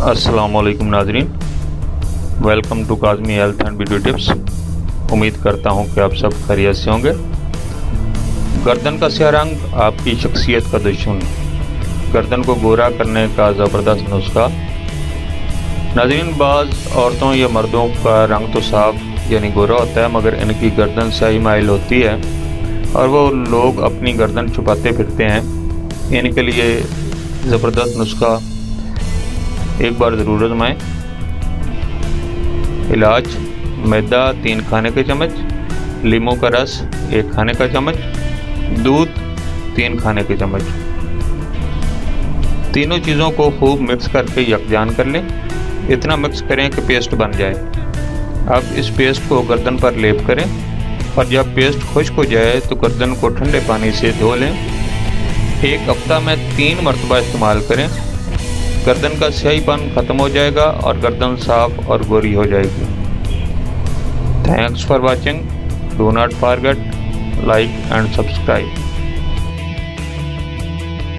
अस्सलामुअलैकुम नाजरीन, welcome to Kazmi health and beauty tips. उम्मीद करता हूं कि आप सब खैरियत से होंगे। गर्दन का स्याह रंग आपकी शख्सियत का दुश्मन। गर्दन को गोरा करने का ज़बरदस्त नुस्खा। नाजरीन, बाज़ औरतों या मर्दों का रंग तो साफ यानी गोरा होता है, मगर इनकी गर्दन स्याही माइल होती है और वो लोग अपनी गर्दन छुपाते फिरते हैं। इनके लिए ज़बरदस्त नुस्खा एक बार ज़रूर आजमाएं। इलाज: मैदा 3 खाने के चम्मच, लीमू का रस 1 खाने का चम्मच, दूध 3 खाने के चम्मच। तीनों चीज़ों को खूब मिक्स करके यकजान कर लें। इतना मिक्स करें कि पेस्ट बन जाए। अब इस पेस्ट को गर्दन पर लेप करें और जब पेस्ट खुश्क हो जाए तो गर्दन को ठंडे पानी से धो लें। 1 हफ्ता में 3 मरतबा इस्तेमाल करें। गर्दन का स्याहीपन ख़त्म हो जाएगा और गर्दन साफ और गोरी हो जाएगी। Thanks for watching. Do not forget like and subscribe.